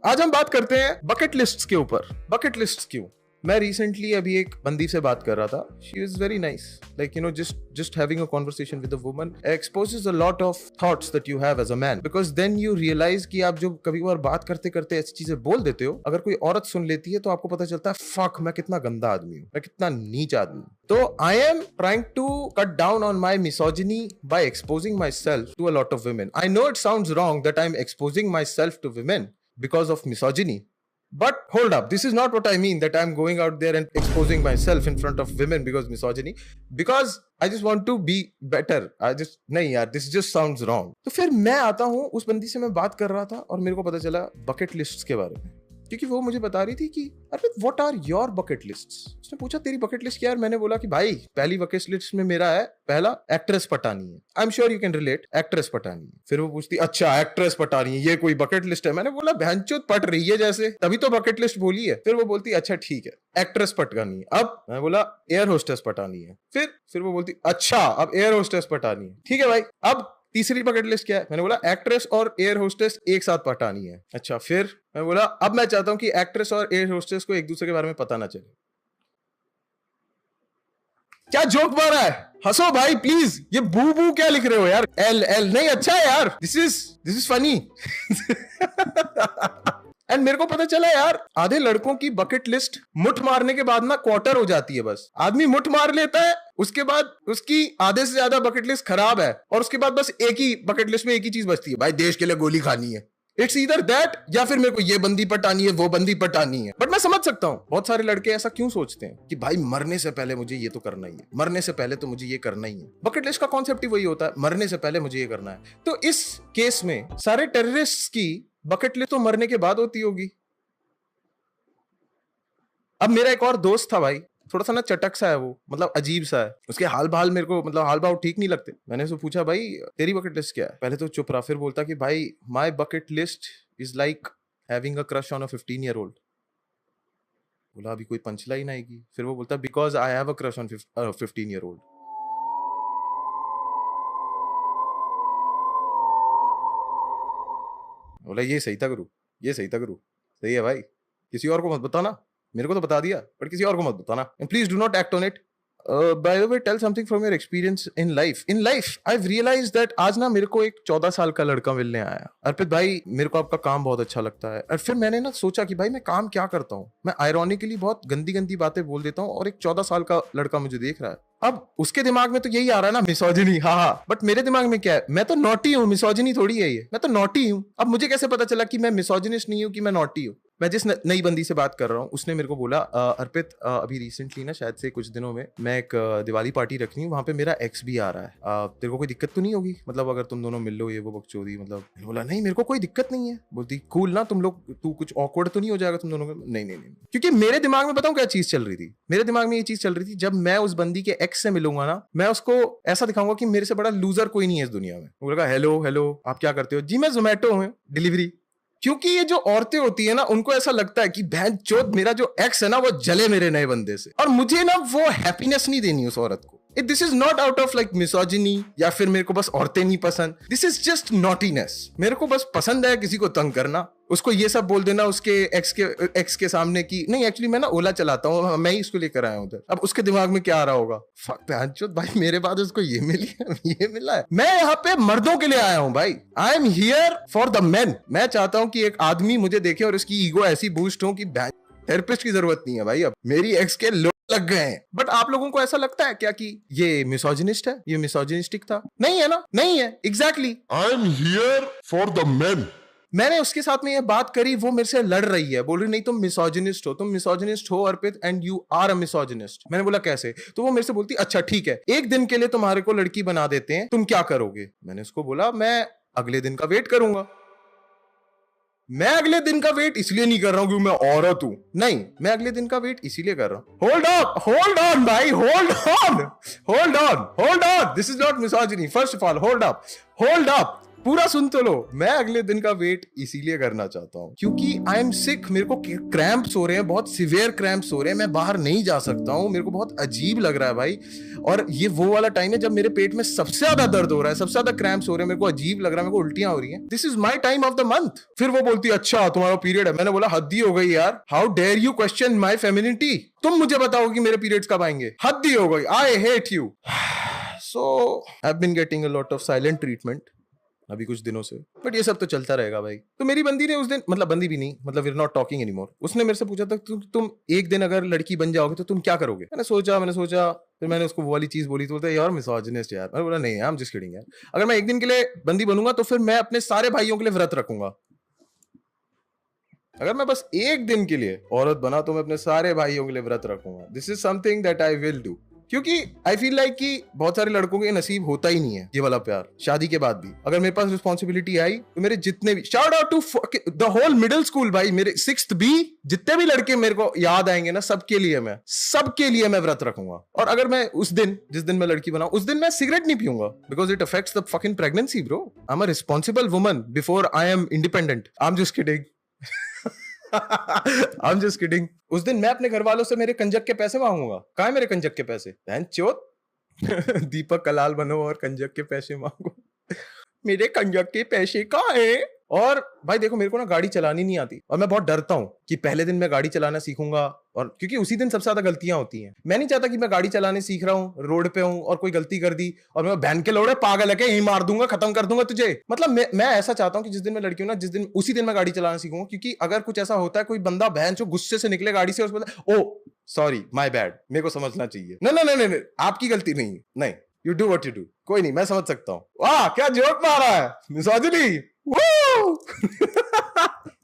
आज हम बात करते हैं बकेट लिस्ट्स के ऊपर। बकेट लिस्ट्स क्यों? मैं रिसेंटली अभी एक बंदी से बात कर रहा था। She is very nice, like just having a conversation with a woman exposes a lot of thoughts that you have as a man, because then you realize कि आप जो कभी बार बात करते करते ऐसी चीजें बोल देते हो, अगर कोई औरत सुन लेती है तो आपको पता चलता है फक, मैं कितना गंदा आदमी हूँ, मैं कितना नीच आदमी हूँ। तो I am trying to cut down on my misogyny by exposing myself to a lot of women. I know it sounds wrong that I'm exposing myself to women because of misogyny. But hold up, this is not what I mean, that I'm going out there and exposing myself in front of women because misogyny. Because I just want to be better. नहीं यार, this just sounds wrong. तो फिर मैं आता हूँ, उस बंदी से मैं बात कर रहा था और मेरे को पता चला बकेट लिस्ट्स के बारे में, क्योंकि वो मुझे बता रही थी कि अरे what are your bucket lists. उसने पूछा तेरी बकेट लिस्ट क्या है? मैंने बोला कि भाई पहली बकेट लिस्ट में मेरा है, पहला एक्ट्रेस पटानी है। I am sure you can relate, actress Patani है। फिर वो पूछती अच्छा एक्ट्रेस पटानी है, ये कोई बकेट लिस्ट है? मैंने बोला बहनचोद पट रही है जैसे, तभी तो बकेट लिस्ट बोली है। फिर वो बोलती अच्छा ठीक है, एक्ट्रेस पटानी है। अब मैं बोला एयर होस्टेस पटानी है। फिर वो बोलती अच्छा अब एयर होस्टेस पटानी है, ठीक है भाई। अब तीसरी बकेट लिस्ट क्या है? मैंने बोला एक्ट्रेस और एयर होस्टेस एक साथ पटानी है। अच्छा, फिर मैं बोला अब मैं चाहता हूं कि एक्ट्रेस और एयर होस्टेस को एक दूसरे के बारे में पता ना चले। क्या जोक मारा है? हंसो भाई प्लीज। ये बू बू क्या लिख रहे हो यार? एल एल नहीं, अच्छा है यार, दिस इज फनी। एंड मेरे को पता चला यार, आधे लड़कों की बकेट लिस्ट मुठ मारने के बाद ना क्वार्टर हो जाती है। बस आदमी मुठ मार लेता है, उसके बाद उसकी आधे से ज्यादा बकेट लिस्ट खराब है, और उसके बाद बस एक ही बकेट लिस्ट में एक ही चीज बचती है, भाई देश के लिए गोली खानी है। इट्स ईदर दैट या फिर मेरे को ये बंदी पटानी है, वो बंदी पटानी है। बट मैं समझ सकता हूं बहुत सारे लड़के ऐसा क्यों सोचते हैं कि भाई मरने से पहले मुझे ये तो करना ही है, मरने से पहले तो मुझे ये करना ही है। बकेट लिस्ट का कॉन्सेप्ट ही वही होता है, मरने से पहले मुझे ये करना है। तो इस केस में सारे टेररिस्ट की बकेट लिस्ट तो मरने के बाद होती होगी। अब मेरा एक और दोस्त था भाई, थोड़ा सा ना चटक सा है वो, मतलब अजीब सा है। उसके हाल बहाल मेरे को, मतलब हाल भाव ठीक नहीं लगते। मैंने उससे पूछा भाई तेरी बकेट लिस्ट क्या है? पहले तो चुप रहा, फिर बोलता कि भाई my bucket list is like having a crush on a 15-year-old। बोला अभी कोई पंचलाइन आएगी। फिर वो बोलता because I have a crush on 15-year-old। बोला ये सही था गुरु, ये सही था गुरु। सही है भाई, किसी और को मत बताना, मेरे को तो बता दिया पर किसी और को मत बताना। And please do not act on it. By the way, tell something from your experience in life. In life I have realised that आज ना मेरे को एक 14 साल का लड़का मिलने आया। अर्पित भाई मेरे को आपका काम बहुत अच्छा लगता है। और फिर मैंने ना सोचा कि भाई मैं काम क्या करता हूँ। मैं आयरॉनिकली बहुत गंदी गंदी बातें बोल देता हूँ और एक 14 साल का लड़का मुझे देख रहा है। अब उसके दिमाग में तो यही आ रहा है ना, मिसोजिनी, हाँ। बट मेरे दिमाग में क्या है? मैं तो नॉटी हूँ, मिसोजिनी थोड़ी है ये, मैं तो नॉटी हूँ। अब मुझे कैसे पता चला कि मैं मिसोजिनिस्ट नहीं हूँ, कि मैं नॉटी हूँ? मैं जिस नई बंदी से बात कर रहा हूँ उसने मेरे को बोला अर्पित अभी रिसेंटली ना, शायद से कुछ दिनों में मैं एक दिवाली पार्टी रखनी हूँ, वहां पे मेरा एक्स भी आ रहा है। तेरे को कोई दिक्कत तो नहीं होगी, मतलब अगर तुम दोनों मिल लो, ये वो बकचोदी। मतलब मैंने बोला नहीं मेरे को कोई दिक्कत नहीं है। बोलती कूल ना तुम लोग, तू कुछ ऑकवर्ड तो नहीं हो जाएगा तुम दोनों में? नहीं नहीं नहीं, क्योंकि मेरे दिमाग में बताऊं क्या चीज चल रही थी? मेरे दिमाग में ये चीज चल रही थी, जब मैं उस बंदी के एक्स से मिलूंगा ना, मैं उसको ऐसा दिखाऊंगा कि मेरे से बड़ा लूजर कोई नहीं है इस दुनिया में। वो लगा हेलो हेलो आप क्या करते हो? जी मैं जोमेटो हूँ, डिलीवरी। क्योंकि ये जो औरतें होती है ना, उनको ऐसा लगता है कि बहन चोद मेरा जो एक्स है ना वो जले मेरे नए बंदे से, और मुझे ना वो हैप्पीनेस नहीं देनी उस औरत को। This is not out of like misogyny या फिर मेरे को बस औरतें नहीं पसंद। This is just naughtiness. मेरे को बस पसंद है किसी को तंग करना, उसको ये सब बोल देना उसके एक्स के सामने की नहीं एक्चुअली मैं ना ओला चलाता हूँ, मैं ही इसको लेकर आया हूँ उधर। अब उसके दिमाग में क्या आ रहा होगा? फक बहनचोद भाई मेरे बाद उसको ये ये मिला है। मैं यहाँ पे मर्दों के लिए आया हूँ भाई। I am here for the main. मैं चाहता हूँ कि एक आदमी मुझे देखे और उसकी ईगो ऐसी बूस्ट हो कि थेरेपिस्ट की जरूरत नहीं है भाई, अब मेरी एक्स के लग गए हैं। बट आप लोगों को ऐसा लगता है क्या कि ये मिसोजिनिस्ट है, ये मिसोजिनिस्टिक था? नहीं है ना, नहीं है। Exactly, I am here for the main. मैंने उसके साथ में ये बात करी, वो मेरे से लड़ रही है, बोल रही नहीं तुम मिसोजिनिस्ट हो, तुम मिसोजिनिस्ट हो Arpit, and you are a misogynist. मैंने बोला कैसे? तो वो मेरे से बोलती अच्छा ठीक है, एक दिन के लिए तुम्हारे को लड़की बना देते हैं, तुम क्या करोगे? मैंने उसको बोला मैं अगले दिन का वेट करूंगा। मैं अगले दिन का वेट इसलिए नहीं कर रहा हूं क्योंकि मैं औरत हूं, नहीं, मैं अगले दिन का वेट इसीलिए कर रहा हूं। होल्ड ऑन भाई, hold on, this is not misogyny. First of all hold up. पूरा सुन तो लो। मैं अगले दिन का वेट इसीलिए करना चाहता हूँ क्योंकि आई एम सिक, मेरे को क्रैम्प्स हो रहे हैं, बहुत सिवियर क्रैम्प्स हो रहे हैं, मैं बाहर नहीं जा सकता हूँ, मेरे को बहुत अजीब लग रहा है भाई। और ये वो वाला टाइम है जब मेरे पेट में सबसे ज्यादा दर्द हो रहा है, सबसे ज्यादा क्रैम्प्स हो रहे हैं, मेरे को अजीब लग रहा है, मेरे को उल्टियां हो रही हैं। This is my time of the month. फिर वो बोलती है अच्छा तुम्हारा पीरियड है। मैंने बोला हद ही हो गई यार, how dare you question my femininity. तुम मुझे बताओ कि मेरे पीरियड्स कब आएंगे, हद ही हो गई, I hate you. So I have been getting a lot of silent treatment अभी कुछ दिनों से, बट ये सब तो चलता रहेगा भाई। तो मेरी बंदी ने उस दिन, मतलब बंदी भी नहीं, मतलब we are not talking anymore, उसने मेरे से पूछा था तुम एक दिन अगर लड़की बन जाओगे तो तुम क्या करोगे। मैंने सोचा फिर मैंने उसको वो वाली चीज बोली तो बोलता है यार मिसोजिनिस्ट यार। मैंने बोला नहीं आई एम जस्ट किडिंग यार, अगर मैं एक दिन के लिए बंदी बनूंगा तो फिर मैं अपने सारे भाइयों के लिए व्रत रखूंगा। अगर मैं बस एक दिन के लिए औरत बना तो मैं अपने सारे भाइयों के लिए व्रत रखूंगा। This is something that I will do, क्योंकि आई फील लाइक कि बहुत सारे लड़कों के नसीब होता ही नहीं है ये वाला प्यार शादी के बाद भी। अगर मेरे पास रिस्पॉन्सिबिलिटी आई तो मेरे जितने भी, shout out to the whole middle school भाई, मेरे 6th बी जितने भी लड़के मेरे को याद आएंगे ना, सबके लिए मैं व्रत रखूंगा। और अगर मैं उस दिन, जिस दिन मैं लड़की बनाऊं, उस दिन मैं सिगरेट नहीं पीऊंगा, because it affects the fucking pregnancy bro. I am a responsible woman before I am independent. I am just kidding. I'm just kidding. उस दिन मैं अपने घर वालों से मेरे कंजक के पैसे मांगूंगा। कहाँ है मेरे कंजक के पैसे? बहन चोत। दीपक कलाल बनो और कंजक के पैसे मांगो। मेरे कंजक के पैसे कहाँ है? और भाई देखो मेरे को ना गाड़ी चलानी नहीं आती और मैं बहुत डरता हूँ कि पहले दिन मैं गाड़ी चलाना सीखूंगा, और क्योंकि उसी दिन सबसे ज्यादा गलतियां होती हैं। मैं नहीं चाहता कि मैं गाड़ी चलाने सीख रहा हूँ, रोड पे हूँ और कोई गलती कर दी और मैं बहन के लोड़े पागल है के यही मार दूंगा, खत्म कर दूंगा तुझे। मतलब मैं ऐसा चाहता हूँ कि जिस दिन मैं लड़की हूँ ना, जिस दिन उसी दिन मैं गाड़ी चलाना सीखूंगा, क्योंकि अगर कुछ ऐसा होता है, कोई बंदा बहन जो गुस्से से निकले गाड़ी से और उसको ओ सॉरी माय बैड, मेरे को समझना चाहिए, नहीं आपकी गलती नहीं, नहीं you do what you do, कोई नहीं मैं समझ सकता हूँ। वाह क्या जोक मारा है, मिसोजिनी।